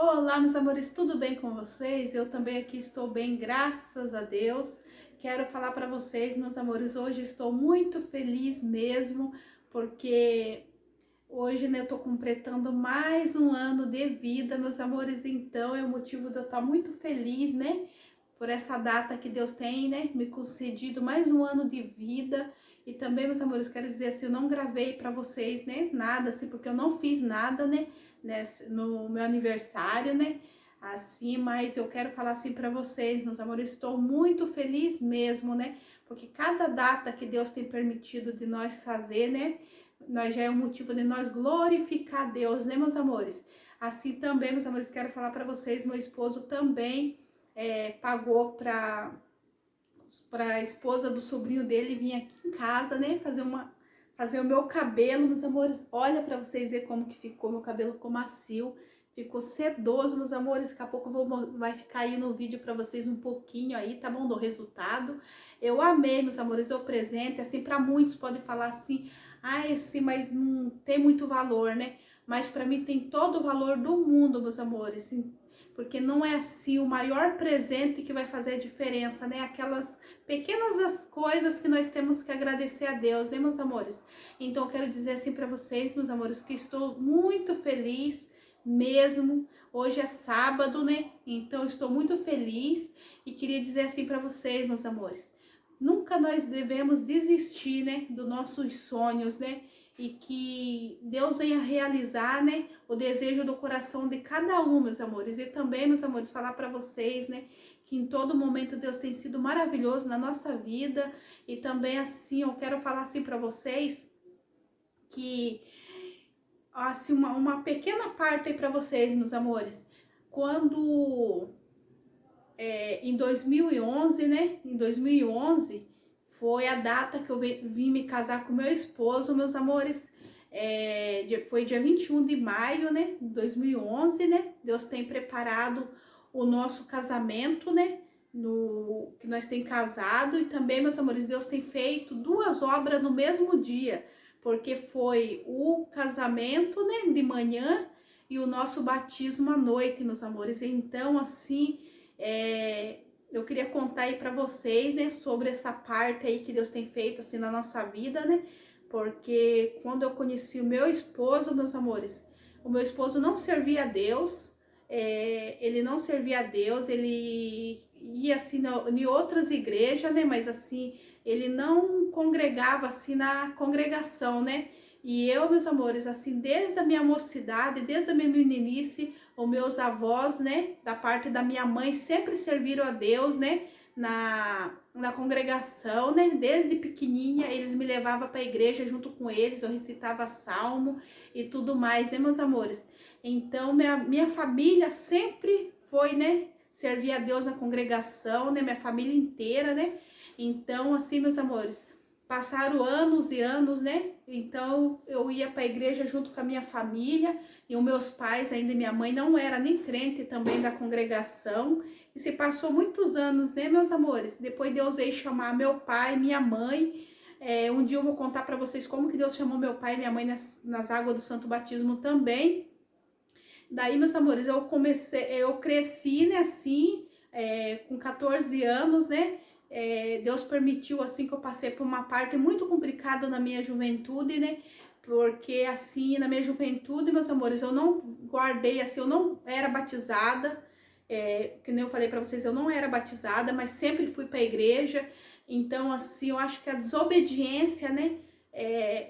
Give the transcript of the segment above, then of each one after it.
Olá, meus amores, tudo bem com vocês? Eu também aqui estou bem, graças a Deus. Quero falar para vocês, meus amores, hoje estou muito feliz mesmo, porque hoje, né, eu tô completando mais um ano de vida, meus amores, então é o motivo de eu estar muito feliz, né? Por essa data que Deus tem, né, me concedido mais um ano de vida. E também, meus amores, quero dizer assim, eu não gravei para vocês, né, nada assim, porque eu não fiz nada, né, no meu aniversário, né, assim, mas eu quero falar assim para vocês, meus amores, estou muito feliz mesmo, né, porque cada data que Deus tem permitido de nós fazer, né, nós já é um motivo de nós glorificar Deus, né, meus amores? Assim também, meus amores, quero falar para vocês, meu esposo também pagou para a esposa do sobrinho dele vir aqui em casa, né, fazer o meu cabelo, meus amores. Olha para vocês verem como que ficou, meu cabelo ficou macio, ficou sedoso, meus amores. Daqui a pouco vai ficar aí no vídeo para vocês um pouquinho aí, tá bom, do resultado. Eu amei, meus amores, o presente. Assim, para muitos podem falar assim, ai, assim, mas não tem muito valor, né? Mas para mim tem todo o valor do mundo, meus amores, porque não é assim o maior presente que vai fazer a diferença, né? Aquelas pequenas as coisas que nós temos que agradecer a Deus, né, meus amores? Então eu quero dizer assim para vocês, meus amores, que estou muito feliz mesmo. Hoje é sábado, né? Então eu estou muito feliz e queria dizer assim para vocês, meus amores, nunca nós devemos desistir, né, dos nossos sonhos, né? E que Deus venha realizar, né, o desejo do coração de cada um, meus amores. E também, meus amores, falar para vocês, né, que em todo momento Deus tem sido maravilhoso na nossa vida. E também, assim, eu quero falar assim para vocês que, assim, uma pequena parte aí para vocês, meus amores. Quando em 2011, né, em 2011 foi a data que eu vim me casar com meu esposo, meus amores. Foi dia 21 de maio, né, de 2011, né? Deus tem preparado o nosso casamento, né? No que nós tem casado. E também, meus amores, Deus tem feito duas obras no mesmo dia, porque foi o casamento, né, de manhã e o nosso batismo à noite, meus amores. Então, assim, eu queria contar aí para vocês, né, sobre essa parte aí que Deus tem feito assim na nossa vida, né? Porque quando eu conheci o meu esposo, meus amores, o meu esposo não servia a Deus, ele não servia a Deus, ele ia assim em outras igrejas, né? Mas assim, ele não congregava assim na congregação, né? E eu, meus amores, assim, desde a minha mocidade, desde a minha meninice, os meus avós, né, da parte da minha mãe, sempre serviram a Deus, né, na congregação, né, desde pequenininha, eles me levavam para a igreja junto com eles, eu recitava salmo e tudo mais, né, meus amores? Então, minha família sempre foi, né, servir a Deus na congregação, né, minha família inteira, né? Então, assim, meus amores, passaram anos e anos, né? Então, eu ia para a igreja junto com a minha família, e os meus pais, ainda minha mãe, não era nem crente também da congregação. E se passou muitos anos, né, meus amores? Depois Deus veio chamar meu pai, minha mãe. Um dia eu vou contar para vocês como que Deus chamou meu pai e minha mãe nas águas do Santo Batismo também. Daí, meus amores, eu cresci, né, assim, com 14 anos, né? Deus permitiu, assim, que eu passei por uma parte muito complicada na minha juventude, né? Porque, assim, na minha juventude, meus amores, eu não guardei, assim, eu não era batizada, que nem eu falei pra vocês, eu não era batizada, mas sempre fui pra igreja. Então, assim, eu acho que a desobediência, né,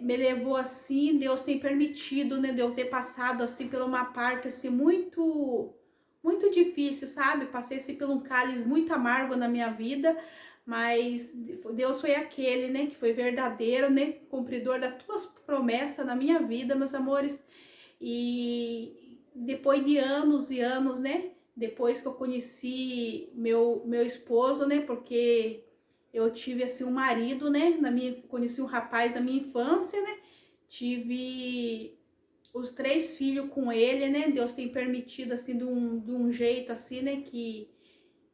me levou assim, Deus tem permitido, né, de eu ter passado assim por uma parte assim muito difícil, sabe? Passei assim por um cálice muito amargo na minha vida, mas Deus foi aquele, né, que foi verdadeiro, né, cumpridor das tuas promessas na minha vida, meus amores. E depois de anos e anos, né, depois que eu conheci meu esposo, né, porque eu tive assim um marido, né? Conheci um rapaz da minha infância, né? Tive os 3 filhos com ele, né? Deus tem permitido assim de um jeito assim, né? Que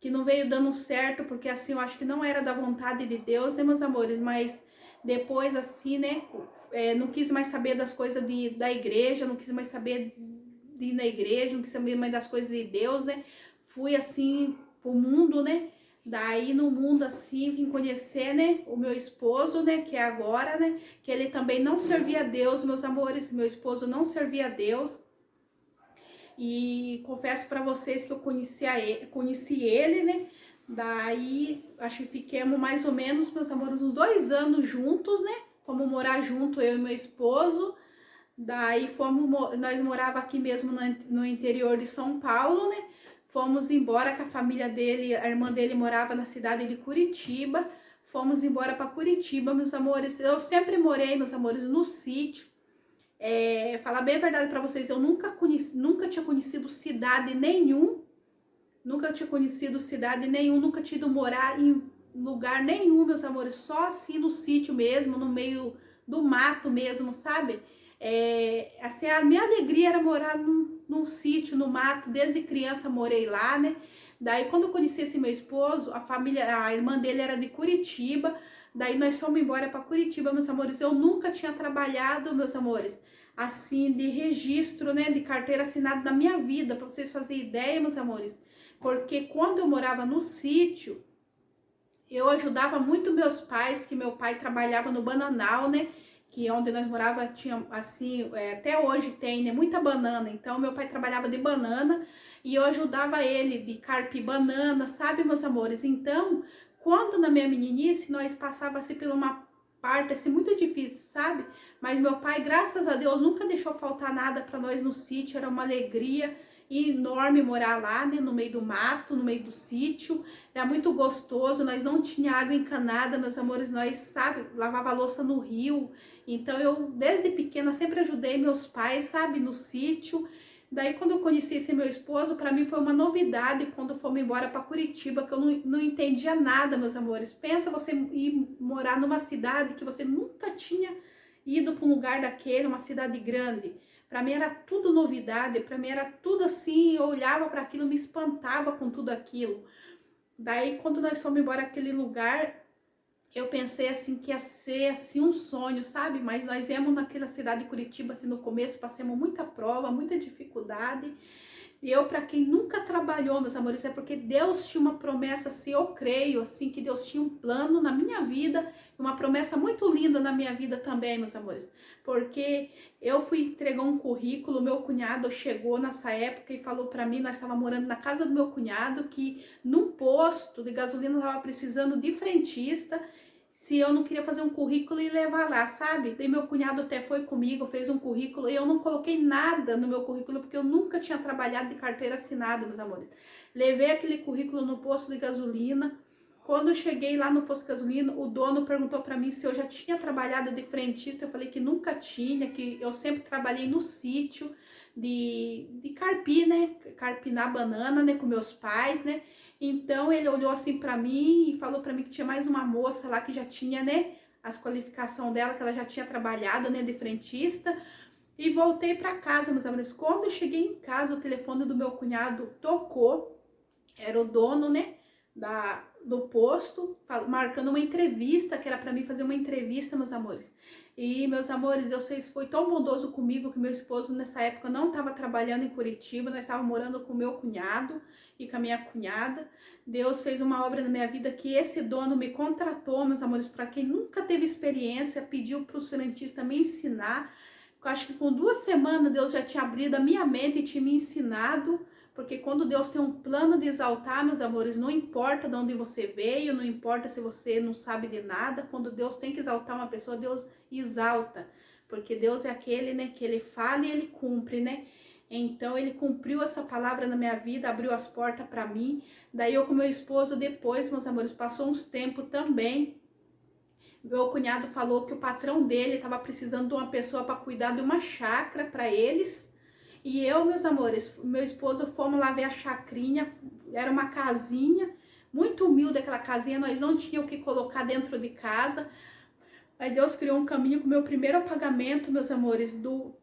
não veio dando certo, porque assim eu acho que não era da vontade de Deus, né, meus amores? Mas depois assim, né? Não quis mais saber das coisas da igreja, não quis mais saber de ir na igreja, não quis saber mais das coisas de Deus, né? Fui assim pro mundo, né? Daí no mundo assim vim conhecer, né, o meu esposo, né, que é agora, né, que ele também não servia a Deus, meus amores, meu esposo não servia a Deus. E confesso para vocês que eu conheci ele, né? Daí acho que fiquemos mais ou menos, meus amores, uns 2 anos juntos, né? Fomos morar junto, eu e meu esposo. Daí nós morava aqui mesmo no interior de São Paulo, né? Fomos embora com a família dele, a irmã dele morava na cidade de Curitiba. Fomos embora para Curitiba, meus amores. Eu sempre morei, meus amores, no sítio. Falar bem a verdade para vocês, eu nunca tinha conhecido cidade nenhum, nunca tinha ido morar em lugar nenhum, meus amores, só assim no sítio mesmo, no meio do mato mesmo, sabe? Assim, a minha alegria era morar num sítio, no mato, desde criança morei lá, né? Daí quando eu conheci esse meu esposo, a irmã dele era de Curitiba, daí nós fomos embora para Curitiba, meus amores. Eu nunca tinha trabalhado, meus amores, assim, de registro, né, de carteira assinada na minha vida, para vocês fazerem ideia, meus amores. Porque quando eu morava no sítio, eu ajudava muito meus pais, que meu pai trabalhava no bananal, né? Que onde nós morava tinha, assim, até hoje tem, né? Muita banana. Então, meu pai trabalhava de banana e eu ajudava ele de carpir banana, sabe, meus amores? Então, quando na minha meninice, nós passávamos assim, por uma parte assim, muito difícil, sabe? Mas meu pai, graças a Deus, nunca deixou faltar nada para nós no sítio, era uma alegria enorme morar lá, né, no meio do mato, no meio do sítio. Era muito gostoso, nós não tinha água encanada, meus amores, nós, sabe, lavava louça no rio. Então eu, desde pequena, sempre ajudei meus pais, sabe, no sítio. Daí quando eu conheci esse meu esposo, para mim foi uma novidade quando fomos embora para Curitiba, que eu não entendia nada, meus amores. Pensa você ir morar numa cidade que você nunca tinha ido para um lugar daquele, uma cidade grande. Para mim era tudo novidade, para mim era tudo assim, eu olhava para aquilo, me espantava com tudo aquilo. Daí quando nós fomos embora aquele lugar, eu pensei assim que ia ser assim um sonho, sabe? Mas nós íamos naquela cidade de Curitiba assim no começo, passamos muita prova, muita dificuldade. E eu, para quem nunca trabalhou, meus amores, é porque Deus tinha uma promessa, assim, eu creio, assim, que Deus tinha um plano na minha vida, uma promessa muito linda na minha vida também, meus amores. Porque eu fui entregar um currículo, meu cunhado chegou nessa época e falou para mim, nós estávamos morando na casa do meu cunhado, que num posto de gasolina estava precisando de frentista, se eu não queria fazer um currículo e levar lá, sabe? Daí meu cunhado até foi comigo, fez um currículo e eu não coloquei nada no meu currículo porque eu nunca tinha trabalhado de carteira assinada, meus amores. Levei aquele currículo no posto de gasolina. Quando eu cheguei lá no posto de gasolina, o dono perguntou para mim se eu já tinha trabalhado de frentista. Eu falei que nunca tinha, que eu sempre trabalhei no sítio de carpir, né? Carpinar banana, né? Com meus pais, né? Então ele olhou assim para mim e falou para mim que tinha mais uma moça lá que já tinha, né, as qualificações dela, que ela já tinha trabalhado, né, de frentista. E voltei para casa, meus amigos. Quando eu cheguei em casa, o telefone do meu cunhado tocou. Era o dono, né, do posto, marcando uma entrevista, que era para mim fazer uma entrevista, meus amores. E, meus amores, Deus foi tão bondoso comigo que meu esposo nessa época não estava trabalhando em Curitiba, nós estávamos morando com o meu cunhado e com a minha cunhada. Deus fez uma obra na minha vida que esse dono me contratou, meus amores, para quem nunca teve experiência, pediu para o frentista me ensinar. Eu acho que com 2 semanas Deus já tinha abrido a minha mente e tinha me ensinado. Porque quando Deus tem um plano de exaltar, meus amores, não importa de onde você veio, não importa se você não sabe de nada, quando Deus tem que exaltar uma pessoa, Deus exalta. Porque Deus é aquele, né, que ele fala e ele cumpre, né? Então ele cumpriu essa palavra na minha vida, abriu as portas para mim. Daí eu com meu esposo depois, meus amores, passou uns tempos também. Meu cunhado falou que o patrão dele estava precisando de uma pessoa para cuidar de uma chácara para eles. E eu, meus amores, meu esposo, fomos lá ver a chacrinha, era uma casinha, muito humilde aquela casinha, nós não tínhamos o que colocar dentro de casa. Aí Deus criou um caminho com o meu primeiro pagamento, meus amores, do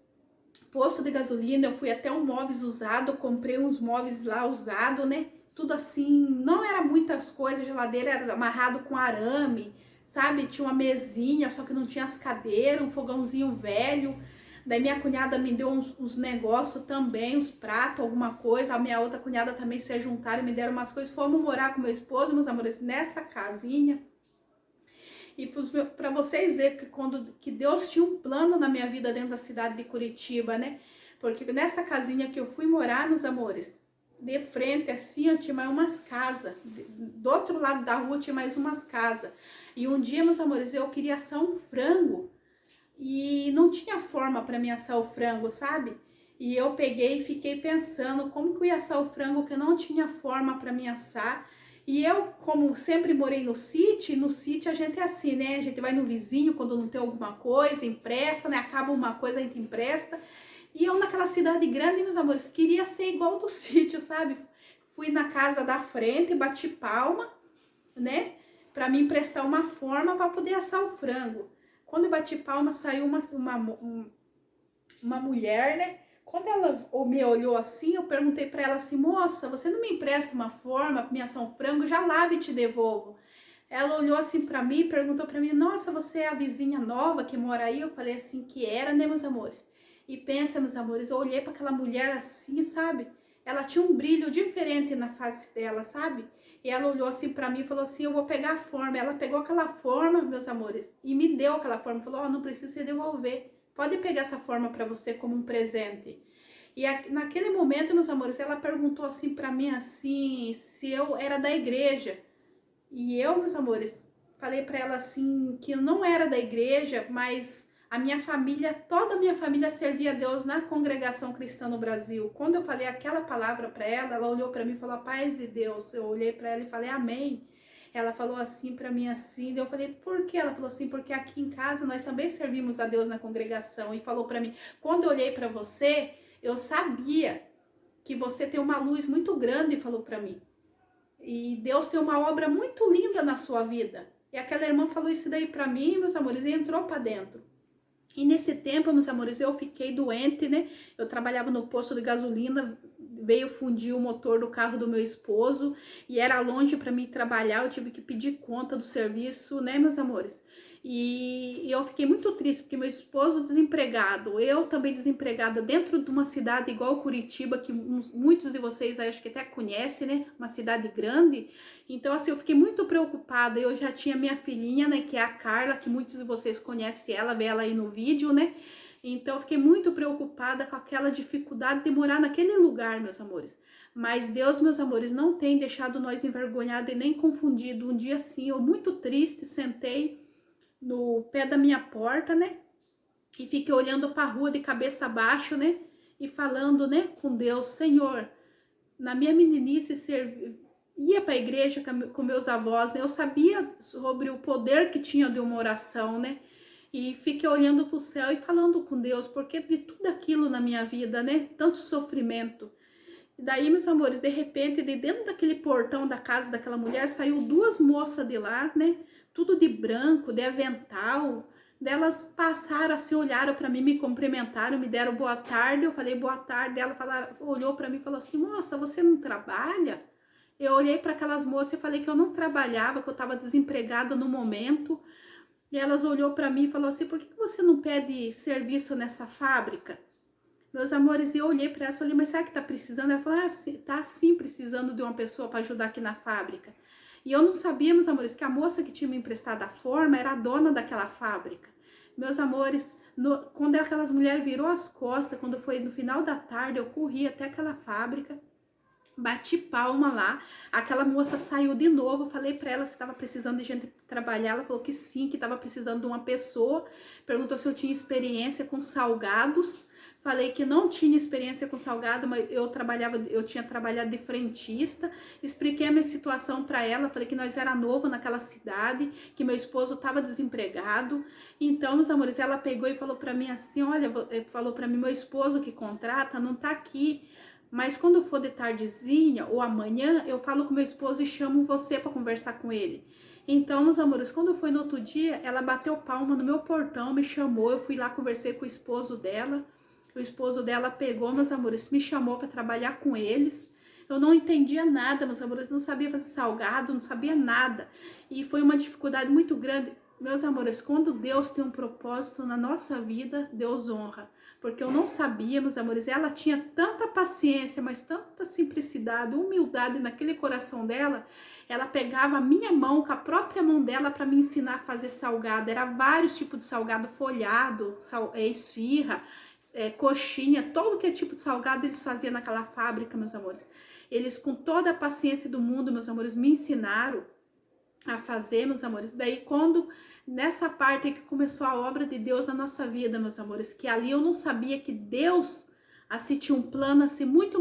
posto de gasolina. Eu fui até um móveis usado, comprei uns móveis lá usados, né? Tudo assim, não era muitas coisas, a geladeira era amarrado com arame, sabe? Tinha uma mesinha, só que não tinha as cadeiras, um fogãozinho velho. Daí minha cunhada me deu uns negócios também, uns pratos, alguma coisa. A minha outra cunhada também se juntaram e me deram umas coisas. Fomos morar com meu esposo, meus amores, nessa casinha. E para vocês verem que Deus tinha um plano na minha vida dentro da cidade de Curitiba, né? Porque nessa casinha que eu fui morar, meus amores, de frente assim, tinha mais umas casas. Do outro lado da rua tinha mais umas casas. E um dia, meus amores, eu queria assar um frango. E não tinha forma para mim assar o frango, sabe? E eu peguei e fiquei pensando como que eu ia assar o frango, que eu não tinha forma para mim assar. E eu, como sempre morei no sítio a gente é assim, né? A gente vai no vizinho quando não tem alguma coisa, empresta, né? Acaba uma coisa, a gente empresta. E eu naquela cidade grande, meus amores, queria ser igual do sítio, sabe? Fui na casa da frente, bati palma, né? Para me emprestar uma forma para poder assar o frango. Quando eu bati palma, saiu uma mulher, né? Quando ela me olhou assim, eu perguntei para ela assim, moça, você não me empresta uma forma para me assar um frango? Já lavo e te devolvo. Ela olhou assim para mim, perguntou para mim, nossa, você é a vizinha nova que mora aí? Eu falei assim, que era, né, meus amores? E pensa, meus amores, eu olhei para aquela mulher assim, sabe? Ela tinha um brilho diferente na face dela, sabe? E ela olhou assim para mim e falou assim, eu vou pegar a forma. Ela pegou aquela forma, meus amores, e me deu aquela forma. Falou, não precisa se devolver. Pode pegar essa forma para você como um presente. E naquele momento, meus amores, ela perguntou assim para mim assim, se eu era da igreja. E eu, meus amores, falei para ela assim que eu não era da igreja, mas a minha família, toda a minha família servia a Deus na congregação cristã no Brasil. Quando eu falei aquela palavra para ela, ela olhou para mim e falou, a paz de Deus. Eu olhei para ela e falei, amém. Ela falou assim para mim assim, eu falei, por quê? Ela falou assim, porque aqui em casa nós também servimos a Deus na congregação. E falou para mim, quando eu olhei para você, eu sabia que você tem uma luz muito grande, falou para mim. E Deus tem uma obra muito linda na sua vida. E aquela irmã falou isso daí para mim, meus amores, e entrou para dentro. E nesse tempo, meus amores, eu fiquei doente, né? Eu trabalhava no posto de gasolina, veio fundir o motor do carro do meu esposo e era longe para mim trabalhar, eu tive que pedir conta do serviço, né, meus amores? E eu fiquei muito triste, porque meu esposo desempregado, eu também desempregada, dentro de uma cidade igual Curitiba, que muitos de vocês aí acho que até conhecem, né? Uma cidade grande. Então, assim, eu fiquei muito preocupada. Eu já tinha minha filhinha, né? Que é a Carla, que muitos de vocês conhecem ela, vê ela aí no vídeo, né? Então, eu fiquei muito preocupada com aquela dificuldade de morar naquele lugar, meus amores. Mas Deus, meus amores, não tem deixado nós envergonhados e nem confundido. Um dia, assim, eu muito triste, sentei no pé da minha porta, né? E fiquei olhando para a rua de cabeça abaixo, né? E falando, né, com Deus, Senhor, na minha meninice ia para a igreja com meus avós, né? Eu sabia sobre o poder que tinha de uma oração, né? E fiquei olhando para o céu e falando com Deus, porque de tudo aquilo na minha vida, né? Tanto sofrimento. E daí, meus amores, de repente, de dentro daquele portão da casa daquela mulher, saiu duas moças de lá, né? Tudo de branco, de avental. Delas passaram assim, olharam para mim, me cumprimentaram, me deram boa tarde. Eu falei boa tarde. Ela olhou para mim e falou assim: moça, você não trabalha? Eu olhei para aquelas moças e falei que eu não trabalhava, que eu estava desempregada no momento. E elas olhou para mim e falou assim: por que você não pede serviço nessa fábrica? Meus amores, eu olhei para ela e falei: mas será que tá precisando? Ela falou: ah, sim, tá sim precisando de uma pessoa para ajudar aqui na fábrica. E eu não sabia, meus amores, que a moça que tinha me emprestado a forma era a dona daquela fábrica. Meus amores, quando aquelas mulheres virou as costas, quando foi no final da tarde, eu corri até aquela fábrica, bati palma lá, aquela moça saiu de novo, falei para ela se estava precisando de gente trabalhar, ela falou que sim, que estava precisando de uma pessoa, perguntou se eu tinha experiência com salgados, falei que não tinha experiência com salgado, mas eu tinha trabalhado de frentista, expliquei a minha situação para ela, falei que nós era novo naquela cidade, que meu esposo estava desempregado. Então, meus amores, ela pegou e falou para mim assim: olha, falou para mim, meu esposo que contrata não tá aqui, mas quando for de tardezinha ou amanhã, eu falo com meu esposo e chamo você para conversar com ele. Então, meus amores, quando foi no outro dia, ela bateu palma no meu portão, me chamou, eu fui lá, conversei com o esposo dela. O esposo dela pegou, meus amores, me chamou para trabalhar com eles. Eu não entendia nada, meus amores, não sabia fazer salgado, não sabia nada. E foi uma dificuldade muito grande. Meus amores, quando Deus tem um propósito na nossa vida, Deus honra. porque eu não sabia, meus amores, ela tinha tanta paciência, mas tanta simplicidade, humildade naquele coração dela, ela pegava a minha mão, com a própria mão dela, para me ensinar a fazer salgado. Era vários tipos de salgado, folhado, esfirra, coxinha, todo que é tipo de salgado eles faziam naquela fábrica, meus amores. Eles, com toda a paciência do mundo, meus amores, me ensinaram a fazer, meus amores. Daí, quando nessa parte que começou a obra de Deus na nossa vida, meus amores, que ali eu não sabia que Deus assim tinha um plano assim muito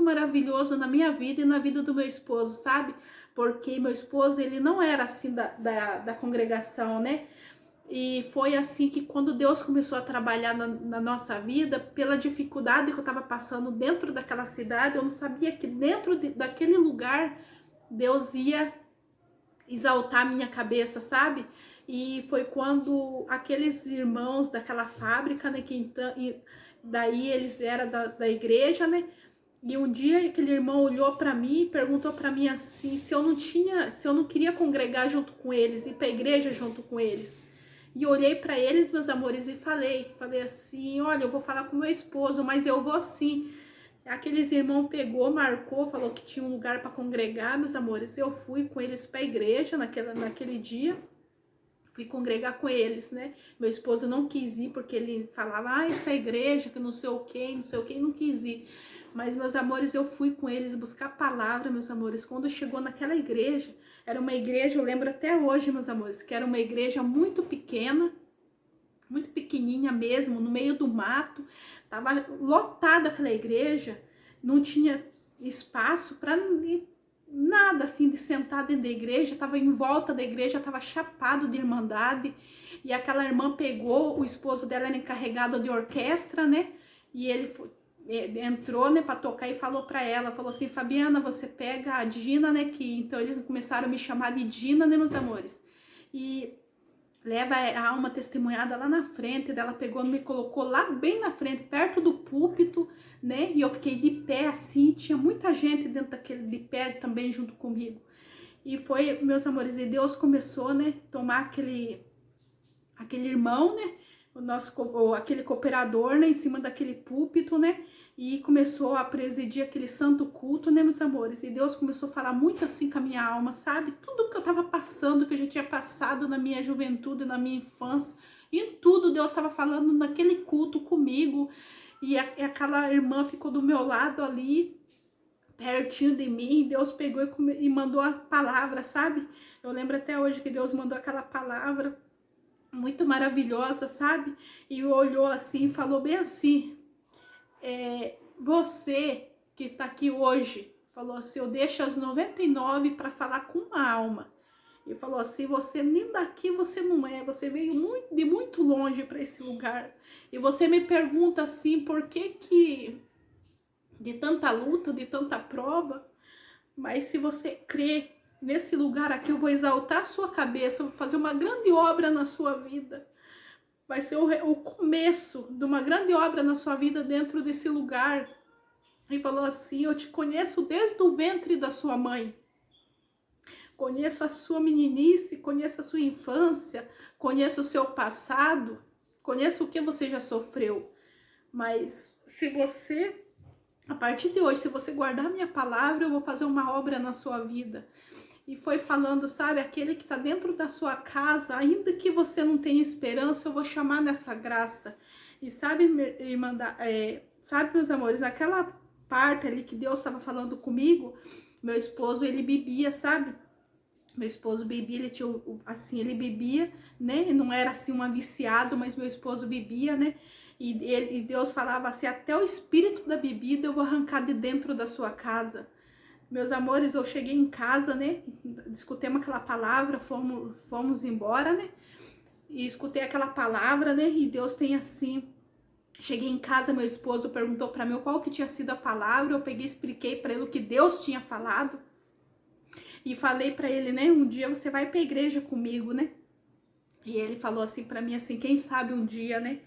maravilhoso na minha vida e na vida do meu esposo, sabe? Porque meu esposo, ele não era assim da congregação, né? E foi assim que quando Deus começou a trabalhar na nossa vida, pela dificuldade que eu estava passando dentro daquela cidade, eu não sabia que dentro daquele lugar Deus ia exaltar a minha cabeça, sabe? E foi quando aqueles irmãos daquela fábrica, né, que então, daí eles eram da igreja, né? E um dia aquele irmão olhou para mim e perguntou para mim assim, se eu não queria congregar junto com eles, ir para a igreja junto com eles. E eu olhei para eles, meus amores, e falei assim, olha, eu vou falar com meu esposo, mas eu vou sim. Aqueles irmãos pegou, marcou, falou que tinha um lugar para congregar, meus amores. Eu fui com eles para a igreja naquele dia. Fui congregar com eles, né? Meu esposo não quis ir porque ele falava, essa igreja que não sei o que, não quis ir. Mas, meus amores, eu fui com eles buscar a palavra, meus amores. Quando chegou naquela igreja, era uma igreja, eu lembro até hoje, meus amores, que era uma igreja muito pequena, muito pequenininha mesmo, no meio do mato. Tava lotada aquela igreja, não tinha espaço para nada assim de sentar dentro da igreja, tava em volta da igreja, tava chapado de irmandade. E aquela irmã pegou, o esposo dela era encarregado de orquestra, né? E ele entrou, né, para tocar e falou para ela, falou assim, Fabiana, você pega a Dina, né, que então eles começaram a me chamar de Dina, né, meus amores, e leva a alma testemunhada lá na frente. Dela pegou, me colocou lá bem na frente, perto do púlpito, né, e eu fiquei de pé assim, tinha muita gente dentro daquele de pé também junto comigo, e foi, meus amores, e Deus começou, né, tomar aquele irmão, né, aquele cooperador, né, em cima daquele púlpito, né, e começou a presidir aquele santo culto, né, meus amores, e Deus começou a falar muito assim com a minha alma, sabe, tudo que eu tava passando, que eu já tinha passado na minha juventude, na minha infância, e tudo Deus estava falando naquele culto comigo, e aquela irmã ficou do meu lado ali, pertinho de mim. Deus pegou e mandou a palavra, sabe, eu lembro até hoje que Deus mandou aquela palavra, muito maravilhosa, sabe? E olhou assim, falou bem assim, você que tá aqui hoje, falou assim, eu deixo as 99 para falar com uma alma. E falou assim, você nem daqui você não é, você veio de muito longe para esse lugar. E você me pergunta assim, por que de tanta luta, de tanta prova, mas se você crê nesse lugar aqui, eu vou exaltar a sua cabeça, eu vou fazer uma grande obra na sua vida. Vai ser o começo de uma grande obra na sua vida dentro desse lugar. E falou assim, eu te conheço desde o ventre da sua mãe. Conheço a sua meninice, conheço a sua infância, conheço o seu passado, conheço o que você já sofreu. Mas se você, a partir de hoje, se você guardar a minha palavra, eu vou fazer uma obra na sua vida. E foi falando, sabe, aquele que está dentro da sua casa, ainda que você não tenha esperança, eu vou chamar nessa graça. E sabe, irmã, sabe, meus amores, naquela parte ali que Deus estava falando comigo, meu esposo, ele bebia, sabe? Meu esposo bebia, ele tinha, assim, ele bebia, né? Não era assim um viciado, mas meu esposo bebia, né? E Deus falava assim, até o espírito da bebida eu vou arrancar de dentro da sua casa. Meus amores, eu cheguei em casa, né, escutemos aquela palavra, fomos embora, né, e escutei aquela palavra, né, e Deus tem assim, cheguei em casa, meu esposo perguntou para mim qual que tinha sido a palavra, eu peguei e expliquei para ele o que Deus tinha falado, e falei para ele, né, um dia você vai para a igreja comigo, né, e ele falou assim para mim, assim, quem sabe um dia, né,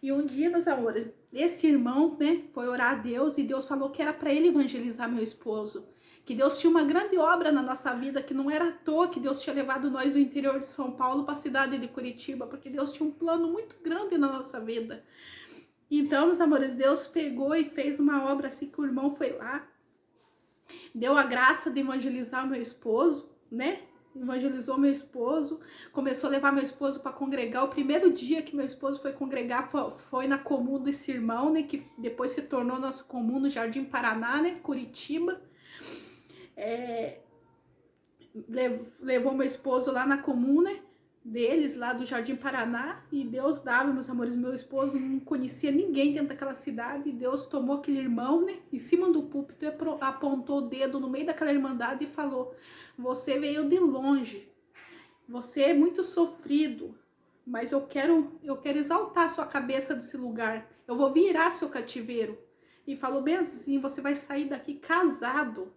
e um dia, meus amores, esse irmão, né, foi orar a Deus, e Deus falou que era para ele evangelizar meu esposo, que Deus tinha uma grande obra na nossa vida, que não era à toa que Deus tinha levado nós do interior de São Paulo para a cidade de Curitiba, porque Deus tinha um plano muito grande na nossa vida. Então, meus amores, Deus pegou e fez uma obra assim que o irmão foi lá, deu a graça de evangelizar o meu esposo, né? Evangelizou meu esposo, começou a levar meu esposo para congregar. O primeiro dia que meu esposo foi congregar foi na comum desse irmão, né? Que depois se tornou nosso comum no Jardim Paraná, né? Curitiba. Levou meu esposo lá na comum, né? Deles, lá do Jardim Paraná, e Deus dava, meus amores, meu esposo não conhecia ninguém dentro daquela cidade, e Deus tomou aquele irmão, né, em cima do púlpito, apontou o dedo no meio daquela irmandade e falou: você veio de longe, você é muito sofrido, mas eu quero exaltar sua cabeça desse lugar, eu vou virar seu cativeiro. E falou bem assim: você vai sair daqui casado,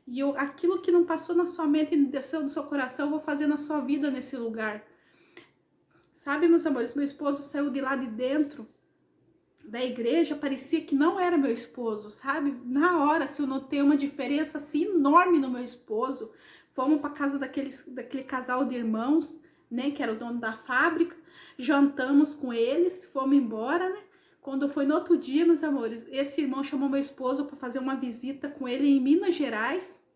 e aquilo que não passou na sua mente e desceu no seu coração, eu vou fazer na sua vida nesse lugar. Sabe, meus amores, meu esposo saiu de lá de dentro da igreja, parecia que não era meu esposo, sabe? Na hora, assim, eu notei uma diferença assim enorme no meu esposo. Fomos para casa daquele casal de irmãos, né, que era o dono da fábrica, jantamos com eles, fomos embora, né? Quando foi no outro dia, meus amores, esse irmão chamou meu esposo para fazer uma visita com ele em Minas Gerais,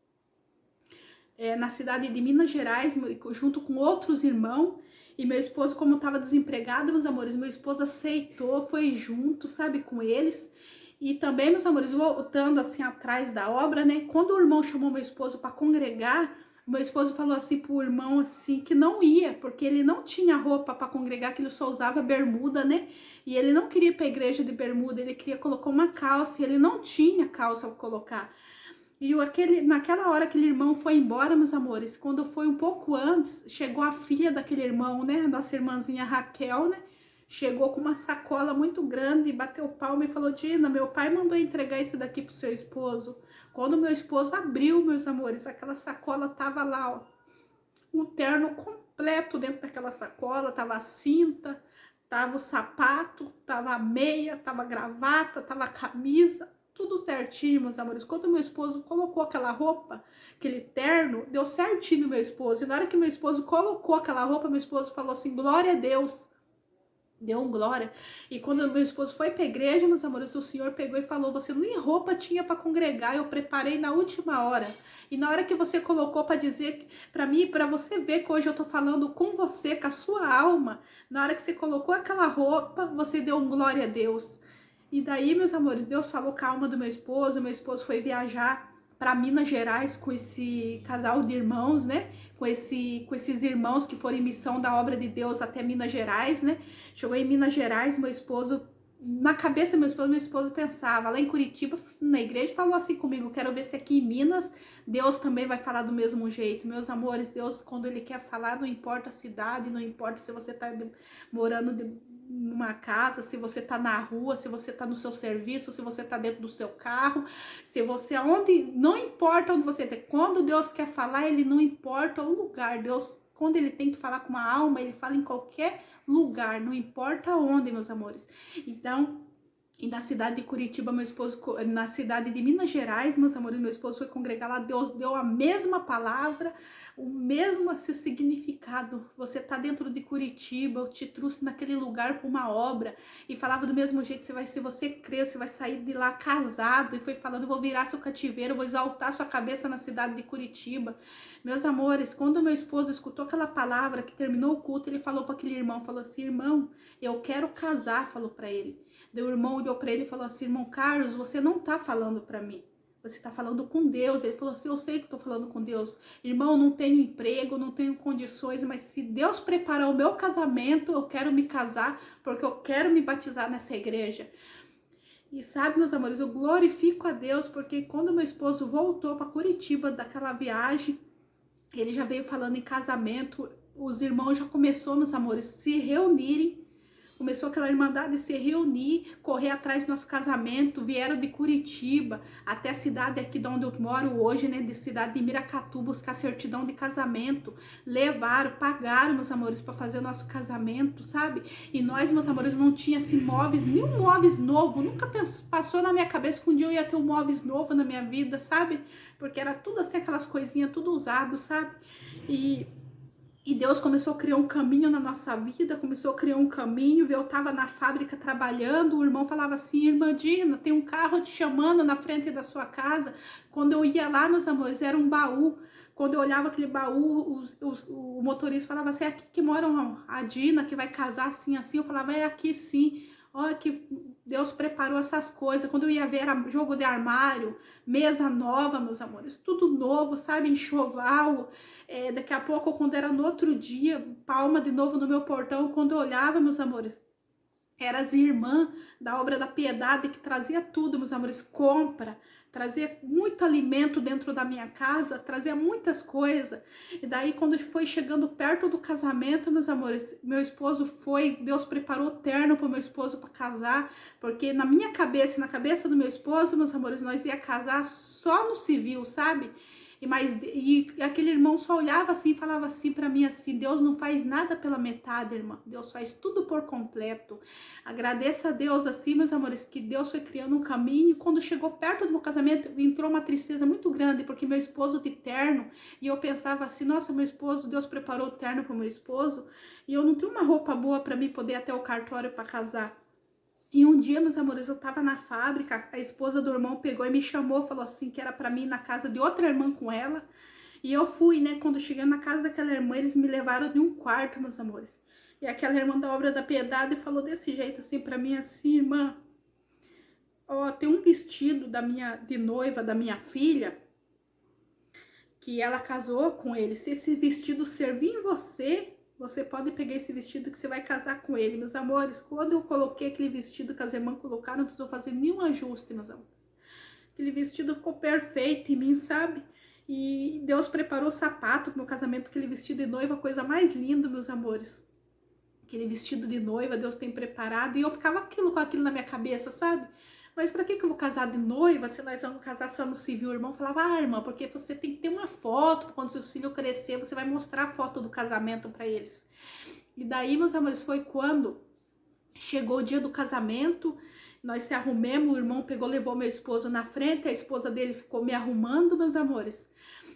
na cidade de Minas Gerais, junto com outros irmãos. E meu esposo, como estava desempregado, meus amores, meu esposo aceitou, foi junto, sabe, com eles. E também, meus amores, voltando assim atrás da obra, né? Quando o irmão chamou meu esposo para congregar, meu esposo falou assim pro irmão assim que não ia, porque ele não tinha roupa para congregar, que ele só usava bermuda, né? E ele não queria ir para a igreja de bermuda, ele queria colocar uma calça, e ele não tinha calça para colocar. E naquela hora aquele irmão foi embora, meus amores. Quando foi um pouco antes, chegou a filha daquele irmão, né? A nossa irmãzinha Raquel, né? Chegou com uma sacola muito grande e bateu palma e falou: Dina, meu pai mandou entregar esse daqui pro seu esposo. Quando meu esposo abriu, meus amores, aquela sacola tava lá, ó, um terno completo dentro daquela sacola, tava a cinta, tava o sapato, tava a meia, tava a gravata, tava a camisa, tudo certinho, meus amores. Quando meu esposo colocou aquela roupa, aquele terno, deu certinho no meu esposo. E na hora que meu esposo colocou aquela roupa, meu esposo falou assim: glória a Deus. Deu um glória. E quando meu esposo foi pra igreja, meus amores, o Senhor pegou e falou: você nem roupa tinha para congregar, eu preparei na última hora. E na hora que você colocou para dizer para mim, para você ver que hoje eu tô falando com você, com a sua alma, na hora que você colocou aquela roupa, você deu um glória a Deus. E daí, meus amores, Deus falou com a alma do meu esposo foi viajar para Minas Gerais com esse casal de irmãos, né? Com esses irmãos que foram em missão da obra de Deus até Minas Gerais, né? Chegou em Minas Gerais, meu esposo, na cabeça meu esposo pensava, lá em Curitiba, na igreja, falou assim comigo: quero ver se aqui em Minas Deus também vai falar do mesmo jeito. Meus amores, Deus, quando ele quer falar, não importa a cidade, não importa se você tá morando numa casa, se você tá na rua, se você tá no seu serviço, se você tá dentro do seu carro, se você aonde, não importa onde você tá. Quando Deus quer falar, ele não importa o lugar. Deus, quando ele tem que falar com uma alma, ele fala em qualquer lugar, não importa onde, meus amores. Então, e na cidade de Curitiba, meu esposo, na cidade de Minas Gerais, meus amores, meu esposo foi congregar lá, Deus deu a mesma palavra, o mesmo assim, significado. Você tá dentro de Curitiba, eu te trouxe naquele lugar para uma obra, e falava do mesmo jeito, se você crer, você vai sair de lá casado, e foi falando: eu vou virar seu cativeiro, eu vou exaltar sua cabeça na cidade de Curitiba. Meus amores, quando meu esposo escutou aquela palavra, que terminou o culto, ele falou para aquele irmão, falou assim: irmão, eu quero casar, falou para ele. Daí o irmão olhou para ele e falou assim: irmão Carlos, você não tá falando para mim, você tá falando com Deus. Ele falou assim: eu sei que tô falando com Deus. Irmão, não tenho emprego, não tenho condições, mas se Deus preparar o meu casamento, eu quero me casar, porque eu quero me batizar nessa igreja. E sabe, meus amores, eu glorifico a Deus, porque quando meu esposo voltou para Curitiba daquela viagem, ele já veio falando em casamento, os irmãos já começou, meus amores, se reunirem. Começou aquela irmandade se reunir, correr atrás do nosso casamento, vieram de Curitiba até a cidade aqui de onde eu moro hoje, né, de cidade de Miracatu, buscar certidão de casamento, levaram, pagaram, meus amores, para fazer o nosso casamento, sabe? E nós, meus amores, não tinha assim móveis, nenhum móveis novo, nunca passou na minha cabeça que um dia eu ia ter um móveis novo na minha vida, sabe? Porque era tudo assim, aquelas coisinhas, tudo usado, sabe? E Deus começou a criar um caminho na nossa vida, começou a criar um caminho. Eu estava na fábrica trabalhando, o irmão falava assim: irmã Dina, tem um carro te chamando na frente da sua casa. Quando eu ia lá, meus amores, era um baú. Quando eu olhava aquele baú, o motorista falava assim: é aqui que mora a Dina, que vai casar assim, assim. Eu falava: é aqui sim. Olha que Deus preparou essas coisas. Quando eu ia ver, era jogo de armário, mesa nova, meus amores, tudo novo, sabe? Enxoval. Daqui a pouco, quando era no outro dia, palma de novo no meu portão. Quando eu olhava, meus amores, eram as irmãs da Obra da Piedade que trazia tudo, meus amores, compra, trazia muito alimento dentro da minha casa, trazia muitas coisas. E daí, quando foi chegando perto do casamento, meus amores, meu esposo foi, Deus preparou o terno para o meu esposo para casar, porque na minha cabeça e na cabeça do meu esposo, meus amores, nós ia casar só no civil, sabe? E aquele irmão só olhava assim e falava assim para mim assim: Deus não faz nada pela metade, irmã, Deus faz tudo por completo. Agradeça a Deus assim, meus amores, que Deus foi criando um caminho. E quando chegou perto do meu casamento, entrou uma tristeza muito grande, porque meu esposo de terno, e eu pensava assim: nossa, meu esposo, Deus preparou o terno para o meu esposo, e eu não tenho uma roupa boa para mim poder ir até o cartório para casar. E um dia, meus amores, eu tava na fábrica, a esposa do irmão pegou e me chamou, falou assim que era pra mim ir na casa de outra irmã com ela. E eu fui, né? Quando eu cheguei na casa daquela irmã, eles me levaram de um quarto, meus amores. E aquela irmã da Obra da Piedade falou desse jeito assim pra mim, assim: irmã, ó, tem um vestido de noiva da minha filha, que ela casou com ele. Se esse vestido servir em você, você pode pegar esse vestido que você vai casar com ele. Meus amores, quando eu coloquei aquele vestido que as irmãs colocaram, não precisou fazer nenhum ajuste, meus amores. Aquele vestido ficou perfeito em mim, sabe? E Deus preparou o sapato pro meu casamento, aquele vestido de noiva, coisa mais linda, meus amores. Aquele vestido de noiva, Deus tem preparado. E eu ficava com aquilo na minha cabeça, sabe? Mas pra que eu vou casar de noiva se nós vamos casar só no civil? O irmão falava: ah, irmã, porque você tem que ter uma foto, quando seu filho crescer, você vai mostrar a foto do casamento pra eles. E daí, meus amores, foi quando chegou o dia do casamento, nós se arrumemos, o irmão pegou, levou meu esposo na frente, a esposa dele ficou me arrumando, meus amores.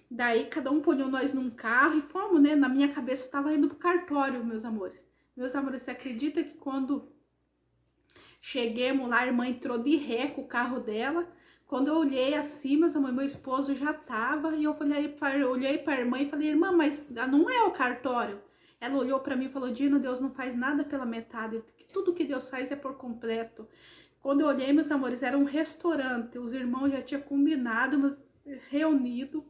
Daí, cada um ponhou nós num carro e fomos, né? Na minha cabeça, eu tava indo pro cartório, meus amores. Meus amores, você acredita que quando cheguemos lá, a irmã entrou de ré com o carro dela? Quando eu olhei assim, meus amores, meu esposo já tava, e eu olhei pra irmã e falei: irmã, mas não é o cartório? Ela olhou pra mim e falou: Dina, Deus não faz nada pela metade, tudo que Deus faz é por completo. Quando eu olhei, meus amores, era um restaurante, os irmãos já tinham combinado, reunido,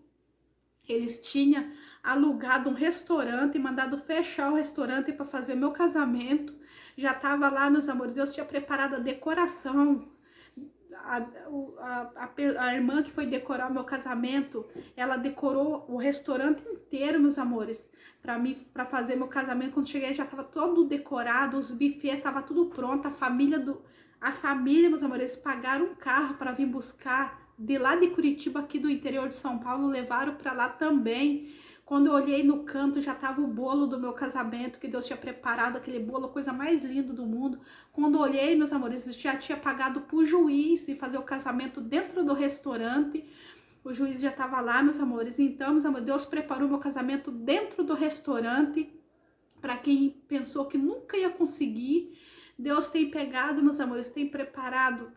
eles tinham alugado um restaurante e mandado fechar o restaurante para fazer meu casamento. Já tava lá, meus amores, Deus tinha preparado a decoração. A irmã que foi decorar o meu casamento, ela decorou o restaurante inteiro, meus amores, para fazer meu casamento. Quando cheguei, já tava todo decorado, os buffets tava tudo pronto. A família, meus amores, eles pagaram um carro para vir buscar de lá de Curitiba, aqui do interior de São Paulo, levaram para lá também. Quando eu olhei no canto, já tava o bolo do meu casamento, que Deus tinha preparado, aquele bolo, coisa mais linda do mundo. Quando eu olhei, meus amores, já tinha pagado pro juiz e fazer o casamento dentro do restaurante. O juiz já tava lá, meus amores. Então, meus amores, Deus preparou meu casamento dentro do restaurante. Para quem pensou que nunca ia conseguir, Deus tem pegado, meus amores, tem preparado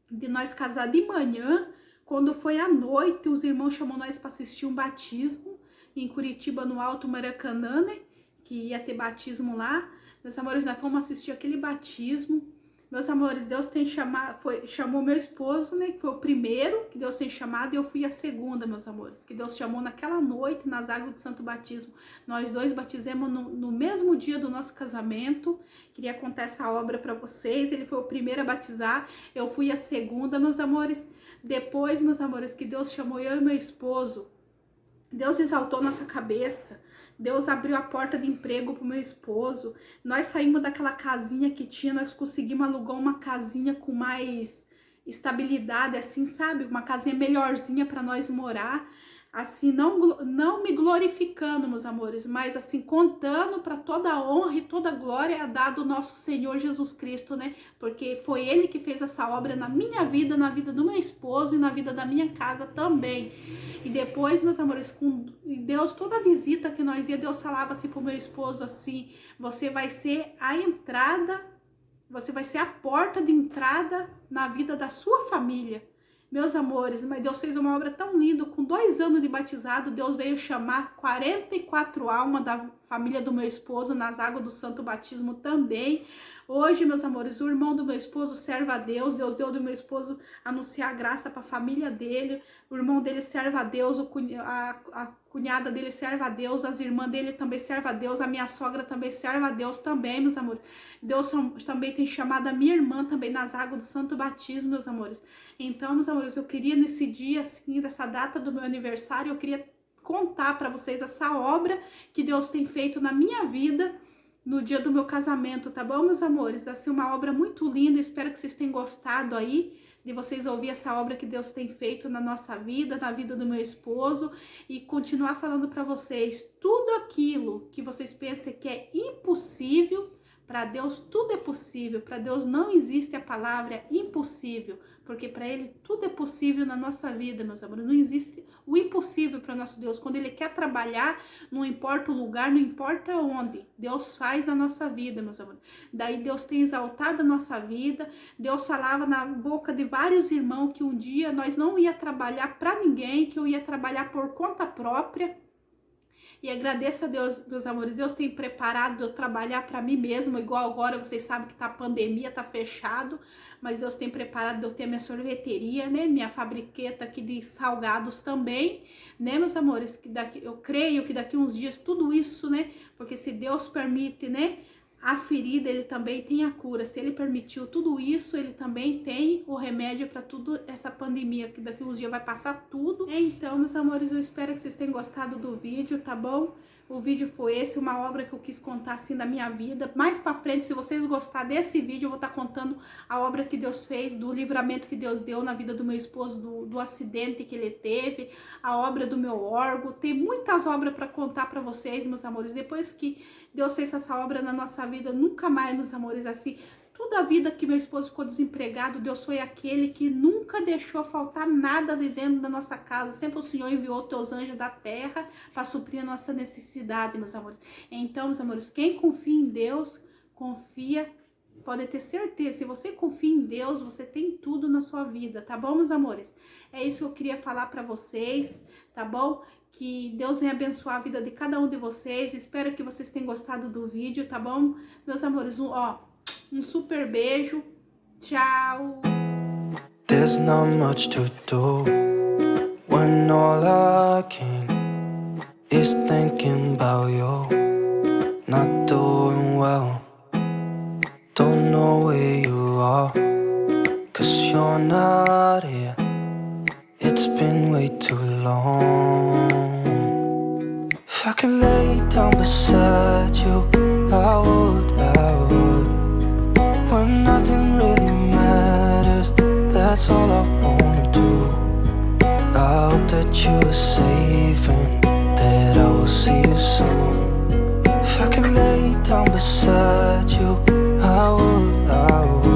de nós casar de manhã. Quando foi à noite, os irmãos chamou nós para assistir um batismo em Curitiba, no Alto Maracanã, né? Que ia ter batismo lá. Meus amores, nós fomos assistir aquele batismo. Meus amores, Deus tem chamou meu esposo, né? Que foi o primeiro que Deus tem chamado, e eu fui a segunda, meus amores. Que Deus chamou naquela noite, nas águas do Santo Batismo. Nós dois batizemos no mesmo dia do nosso casamento. Queria contar essa obra para vocês. Ele foi o primeiro a batizar, eu fui a segunda, meus amores. Depois, meus amores, que Deus chamou eu e meu esposo, Deus exaltou nossa cabeça. Deus abriu a porta de emprego pro meu esposo. Nós saímos daquela casinha que tinha, nós conseguimos alugar uma casinha com mais estabilidade, assim, sabe? Uma casinha melhorzinha para nós morar. Assim, não me glorificando, meus amores, mas assim, contando para toda a honra e toda a glória a dado o nosso Senhor Jesus Cristo, né? Porque foi Ele que fez essa obra na minha vida, na vida do meu esposo e na vida da minha casa também. E depois, meus amores, Deus, toda visita que nós ia, Deus falava assim pro meu esposo assim: você vai ser a entrada, você vai ser a porta de entrada na vida da sua família. Meus amores, mas Deus fez uma obra tão linda. Com 2 anos de batizado, Deus veio chamar 44 almas da família do meu esposo nas águas do santo batismo também. Hoje, meus amores, o irmão do meu esposo serve a Deus. Deus deu do meu esposo anunciar a graça para a família dele. O irmão dele serve a Deus, a cunhada dele serve a Deus, as irmãs dele também servem a Deus, a minha sogra também serve a Deus também, meus amores. Deus também tem chamado a minha irmã também nas águas do santo batismo, meus amores. Então, meus amores, eu queria nesse dia, assim, dessa data do meu aniversário, eu queria contar para vocês essa obra que Deus tem feito na minha vida no dia do meu casamento, tá bom, meus amores? Assim, uma obra muito linda, espero que vocês tenham gostado aí, de vocês ouvir essa obra que Deus tem feito na nossa vida, na vida do meu esposo, e continuar falando para vocês, tudo aquilo que vocês pensam que é impossível, para Deus tudo é possível. Para Deus não existe a palavra impossível, porque para Ele tudo é possível na nossa vida, meus amores. Não existe o impossível para nosso Deus. Quando Ele quer trabalhar, não importa o lugar, não importa onde, Deus faz a nossa vida, meus amores. Daí Deus tem exaltado a nossa vida. Deus falava na boca de vários irmãos que um dia nós não ia trabalhar para ninguém, que eu ia trabalhar por conta própria. E agradeço a Deus, meus amores, Deus tem preparado eu trabalhar para mim mesmo, igual agora, vocês sabem que tá a pandemia, tá fechado, mas Deus tem preparado eu ter minha sorveteria, né, minha fabriqueta aqui de salgados também, né, meus amores, que eu creio que daqui uns dias tudo isso, né, porque se Deus permite, né, a ferida, Ele também tem a cura. Se Ele permitiu tudo isso, Ele também tem o remédio para tudo essa pandemia, que daqui uns dias vai passar tudo. Então, meus amores, eu espero que vocês tenham gostado do vídeo, tá bom? O vídeo foi esse, uma obra que eu quis contar assim da minha vida. Mais pra frente, se vocês gostarem desse vídeo, eu vou estar contando a obra que Deus fez, do livramento que Deus deu na vida do meu esposo, do acidente que ele teve, a obra do meu órgão. Tem muitas obras para contar para vocês, meus amores. Depois que Deus fez essa obra na nossa vida, nunca mais, meus amores, assim... Toda a vida que meu esposo ficou desempregado, Deus foi aquele que nunca deixou faltar nada de dentro da nossa casa. Sempre o Senhor enviou teus anjos da terra para suprir a nossa necessidade, meus amores. Então, meus amores, quem confia em Deus, confia, pode ter certeza. Se você confia em Deus, você tem tudo na sua vida, tá bom, meus amores? É isso que eu queria falar para vocês, tá bom? Que Deus venha abençoar a vida de cada um de vocês. Espero que vocês tenham gostado do vídeo, tá bom? Meus amores, um super beijo. Tchau. There's not much to do when all I can is thinking about you. Not doing well, don't know where you are, 'cause you're not here. It's been way too long. If I could lay down beside you, I would. When nothing really matters, that's all I wanna do. I hope that you are safe and that I will see you soon.